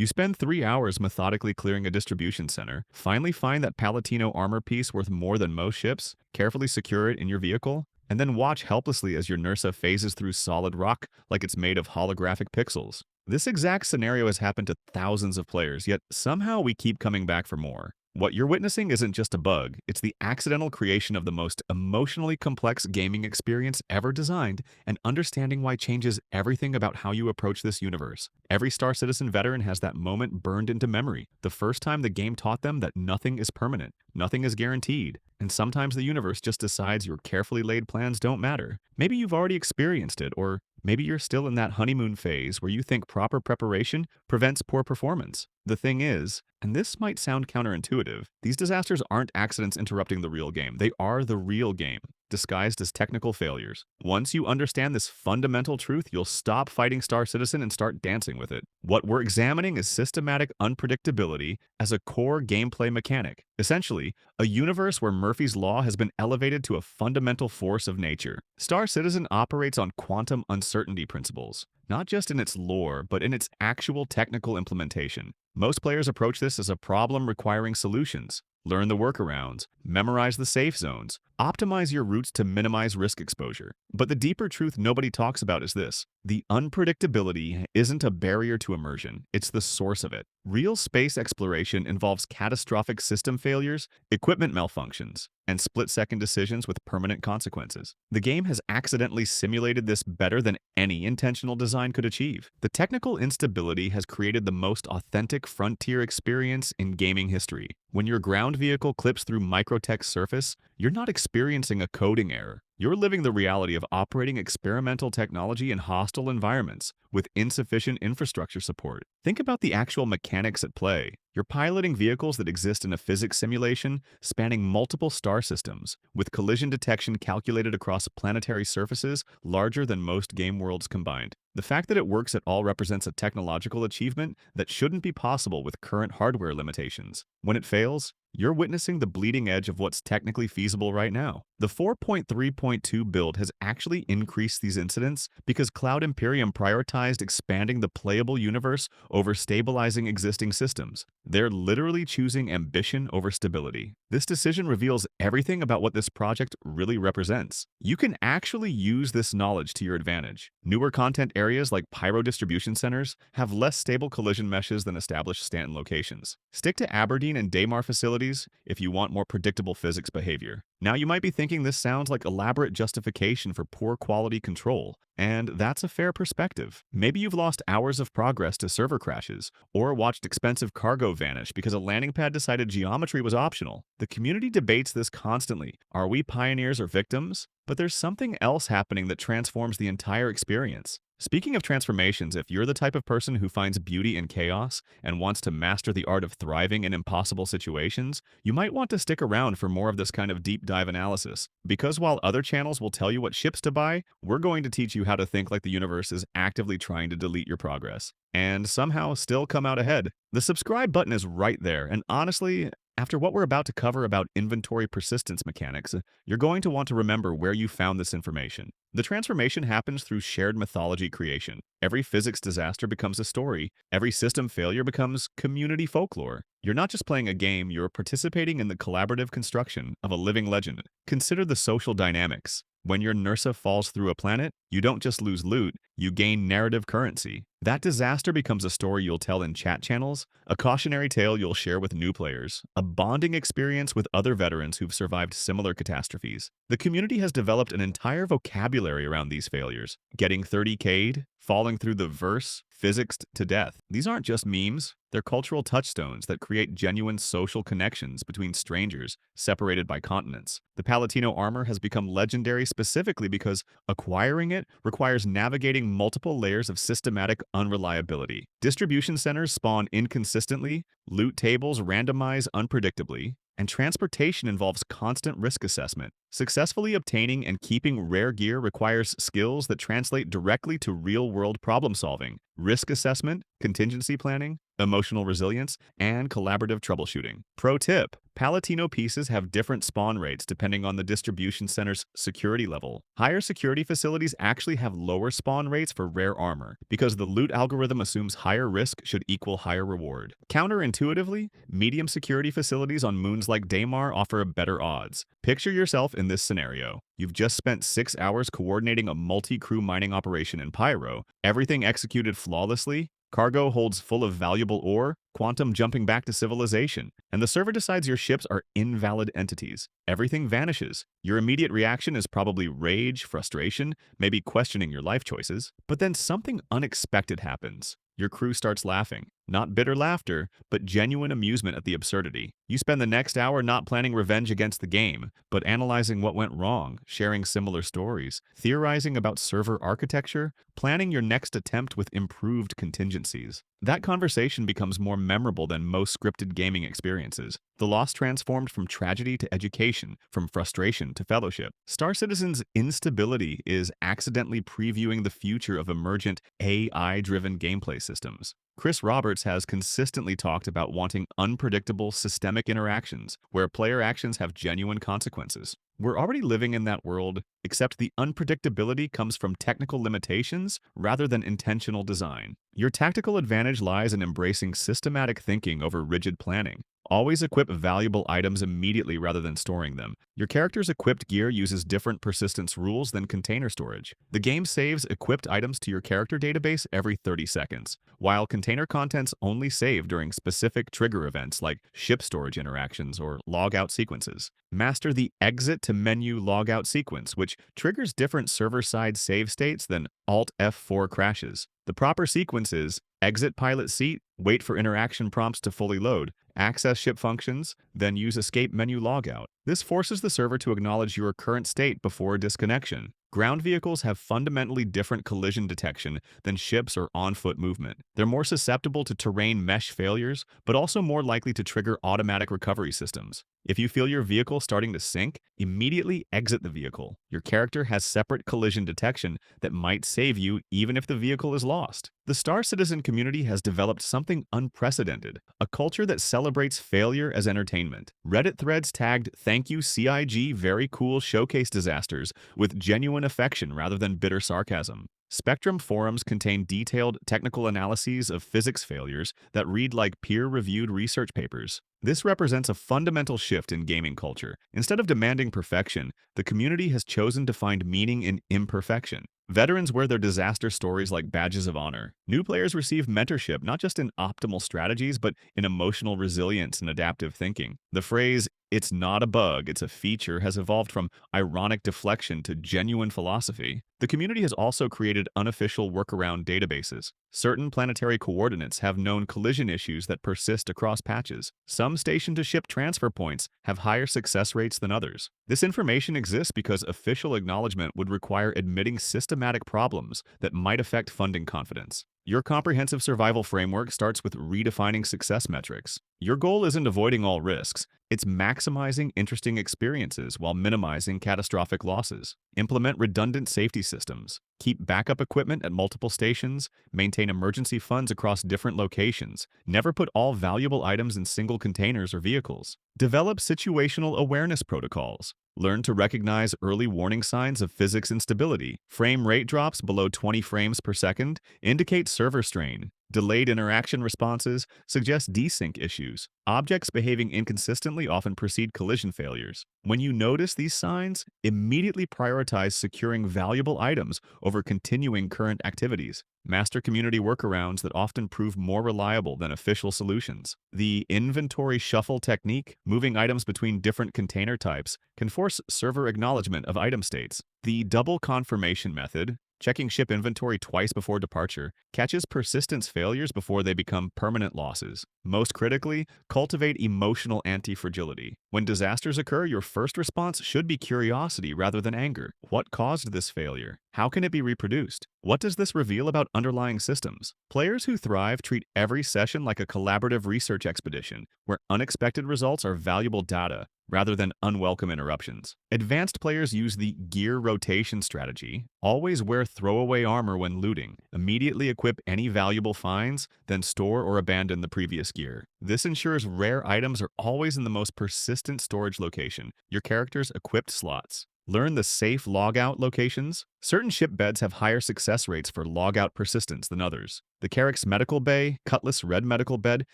You spend 3 hours methodically clearing a distribution center, finally find that Palatino armor piece worth more than most ships, carefully secure it in your vehicle, and then watch helplessly as your Nursa phases through solid rock like it's made of holographic pixels. This exact scenario has happened to thousands of players, yet somehow we keep coming back for more. What you're witnessing isn't just a bug, it's the accidental creation of the most emotionally complex gaming experience ever designed, and understanding why changes everything about how you approach this universe. Every Star Citizen veteran has that moment burned into memory, the first time the game taught them that nothing is permanent, nothing is guaranteed, and sometimes the universe just decides your carefully laid plans don't matter. Maybe you've already experienced it, or maybe you're still in that honeymoon phase where you think proper preparation prevents poor performance. The thing is, and this might sound counterintuitive, these disasters aren't accidents interrupting the real game. They are the real game, disguised as technical failures. Once you understand this fundamental truth, you'll stop fighting Star Citizen and start dancing with it. What we're examining is systematic unpredictability as a core gameplay mechanic. Essentially, a universe where Murphy's Law has been elevated to a fundamental force of nature. Star Citizen operates on quantum uncertainty principles, not just in its lore, but in its actual technical implementation. Most players approach this as a problem requiring solutions. Learn the workarounds, memorize the safe zones, optimize your routes to minimize risk exposure. But the deeper truth nobody talks about is this: the unpredictability isn't a barrier to immersion, it's the source of it. Real space exploration involves catastrophic system failures, equipment malfunctions, and split-second decisions with permanent consequences. The game has accidentally simulated this better than any intentional design could achieve. The technical instability has created the most authentic frontier experience in gaming history. When your ground vehicle clips through Microtech's surface, you're not experiencing a coding error. You're living the reality of operating experimental technology in hostile environments with insufficient infrastructure support. Think about the actual mechanics at play. You're piloting vehicles that exist in a physics simulation spanning multiple star systems, with collision detection calculated across planetary surfaces larger than most game worlds combined. The fact that it works at all represents a technological achievement that shouldn't be possible with current hardware limitations. When it fails, you're witnessing the bleeding edge of what's technically feasible right now. The 4.3.2 build has actually increased these incidents because Cloud Imperium prioritized expanding the playable universe over stabilizing existing systems. They're literally choosing ambition over stability. This decision reveals everything about what this project really represents. You can actually use this knowledge to your advantage. Newer content areas like pyro distribution centers have less stable collision meshes than established Stanton locations. Stick to Aberdeen and Daymar facilities if you want more predictable physics behavior. Now you might be thinking this sounds like elaborate justification for poor quality control, and that's a fair perspective. Maybe you've lost hours of progress to server crashes, or watched expensive cargo vanish because a landing pad decided geometry was optional. The community debates this constantly. Are we pioneers or victims? But there's something else happening that transforms the entire experience. Speaking of transformations, if you're the type of person who finds beauty in chaos and wants to master the art of thriving in impossible situations, you might want to stick around for more of this kind of deep dive analysis. Because while other channels will tell you what ships to buy, we're going to teach you how to think like the universe is actively trying to delete your progress, and somehow still come out ahead. The subscribe button is right there, and honestly, after what we're about to cover about inventory persistence mechanics, you're going to want to remember where you found this information. The transformation happens through shared mythology creation. Every physics disaster becomes a story. Every system failure becomes community folklore. You're not just playing a game, you're participating in the collaborative construction of a living legend. Consider the social dynamics. When your Nursa falls through a planet, you don't just lose loot, you gain narrative currency. That disaster becomes a story you'll tell in chat channels, a cautionary tale you'll share with new players, a bonding experience with other veterans who've survived similar catastrophes. The community has developed an entire vocabulary around these failures. Getting 30K'd, falling through the verse, physicsed to death. These aren't just memes, they're cultural touchstones that create genuine social connections between strangers separated by continents. The Palatino armor has become legendary specifically because acquiring it requires navigating multiple layers of systematic unreliability. Distribution centers spawn inconsistently, loot tables randomize unpredictably, and transportation involves constant risk assessment. Successfully obtaining and keeping rare gear requires skills that translate directly to real-world problem-solving, risk assessment, contingency planning, emotional resilience, and collaborative troubleshooting. Pro tip: Palatino pieces have different spawn rates depending on the distribution center's security level. Higher security facilities actually have lower spawn rates for rare armor because the loot algorithm assumes higher risk should equal higher reward. Counterintuitively, medium security facilities on moons like Daymar offer better odds. Picture yourself in this scenario. You've just spent 6 hours coordinating a multi-crew mining operation in Pyro, everything executed flawlessly, cargo holds full of valuable ore, quantum jumping back to civilization, and the server decides your ships are invalid entities. Everything vanishes. Your immediate reaction is probably rage, frustration, maybe questioning your life choices. But then something unexpected happens. Your crew starts laughing. Not bitter laughter, but genuine amusement at the absurdity. You spend the next hour not planning revenge against the game, but analyzing what went wrong, sharing similar stories, theorizing about server architecture, planning your next attempt with improved contingencies. That conversation becomes more memorable than most scripted gaming experiences. The loss transformed from tragedy to education, from frustration to fellowship. Star Citizen's instability is accidentally previewing the future of emergent AI-driven gameplay systems. Chris Roberts has consistently talked about wanting unpredictable systemic interactions where player actions have genuine consequences. We're already living in that world, except the unpredictability comes from technical limitations rather than intentional design. Your tactical advantage lies in embracing systematic thinking over rigid planning. Always equip valuable items immediately rather than storing them. Your character's equipped gear uses different persistence rules than container storage. The game saves equipped items to your character database every 30 seconds, while container contents only save during specific trigger events like ship storage interactions or logout sequences. Master the exit to menu logout sequence, which triggers different server-side save states than Alt F4 crashes. The proper sequence is exit pilot seat, wait for interaction prompts to fully load, access ship functions, then use escape menu logout. This forces the server to acknowledge your current state before disconnection. Ground vehicles have fundamentally different collision detection than ships or on-foot movement. They're more susceptible to terrain mesh failures, but also more likely to trigger automatic recovery systems. If you feel your vehicle starting to sink, immediately exit the vehicle. Your character has separate collision detection that might save you even if the vehicle is lost. The Star Citizen community has developed something unprecedented, a culture that celebrates failure as entertainment. Reddit threads tagged "Thank you CIG very cool showcase disasters" with genuine affection rather than bitter sarcasm. Spectrum forums contain detailed technical analyses of physics failures that read like peer-reviewed research papers. This represents a fundamental shift in gaming culture. Instead of demanding perfection, the community has chosen to find meaning in imperfection. Veterans wear their disaster stories like badges of honor. New players receive mentorship not just in optimal strategies, but in emotional resilience and adaptive thinking. The phrase, "It's not a bug, it's a feature," has evolved from ironic deflection to genuine philosophy. The community has also created unofficial workaround databases. Certain planetary coordinates have known collision issues that persist across patches. Some station-to-ship transfer points have higher success rates than others. This information exists because official acknowledgement would require admitting systematic problems that might affect funding confidence. Your comprehensive survival framework starts with redefining success metrics. Your goal isn't avoiding all risks, it's maximizing interesting experiences while minimizing catastrophic losses. Implement redundant safety systems. Keep backup equipment at multiple stations. Maintain emergency funds across different locations. Never put all valuable items in single containers or vehicles. Develop situational awareness protocols. Learn to recognize early warning signs of physics instability. Frame rate drops below 20 frames per second indicate server strain. Delayed interaction responses suggest desync issues. Objects behaving inconsistently often precede collision failures. When you notice these signs, immediately prioritize securing valuable items over continuing current activities. Master community workarounds that often prove more reliable than official solutions. The inventory shuffle technique, moving items between different container types, can force server acknowledgement of item states. The double confirmation method, checking ship inventory twice before departure, catches persistence failures before they become permanent losses. Most critically, cultivate emotional anti-fragility. When disasters occur, your first response should be curiosity rather than anger. What caused this failure? How can it be reproduced? What does this reveal about underlying systems? Players who thrive treat every session like a collaborative research expedition, where unexpected results are valuable data. rather than unwelcome interruptions. Advanced players use the gear rotation strategy. Always wear throwaway armor when looting. Immediately equip any valuable finds, then store or abandon the previous gear. This ensures rare items are always in the most persistent storage location, your character's equipped slots. Learn the safe logout locations. Certain ship beds have higher success rates for logout persistence than others. The Carrack's Medical Bay, Cutlass Red Medical Bed,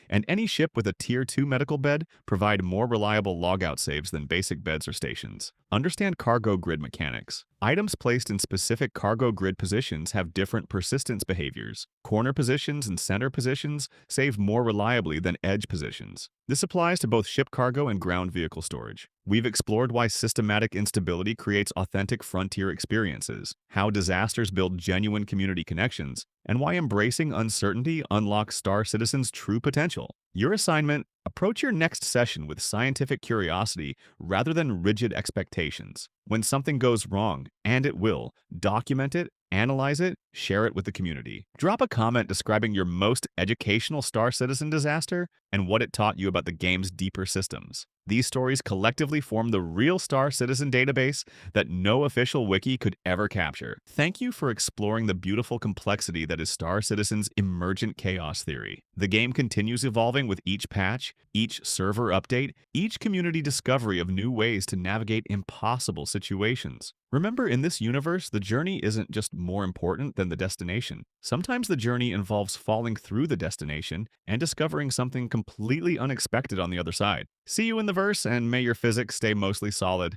and any ship with a Tier 2 medical bed provide more reliable logout saves than basic beds or stations. Understand cargo grid mechanics. Items placed in specific cargo grid positions have different persistence behaviors. Corner positions and center positions save more reliably than edge positions. This applies to both ship cargo and ground vehicle storage. We've explored why systematic instability creates authentic frontier experiences, how disasters build genuine community connections, and why embracing uncertainty unlocks Star Citizen's true potential. Your assignment: approach your next session with scientific curiosity rather than rigid expectations. When something goes wrong, and it will, document it, analyze it, share it with the community. Drop a comment describing your most educational Star Citizen disaster and what it taught you about the game's deeper systems. These stories collectively form the real Star Citizen database that no official wiki could ever capture. Thank you for exploring the beautiful complexity that is Star Citizen's emergent chaos theory. The game continues evolving with each patch, each server update, each community discovery of new ways to navigate impossible situations. Remember, in this universe, the journey isn't just more important than the destination. Sometimes the journey involves falling through the destination and discovering something completely unexpected on the other side. See you in the verse, and may your physics stay mostly solid.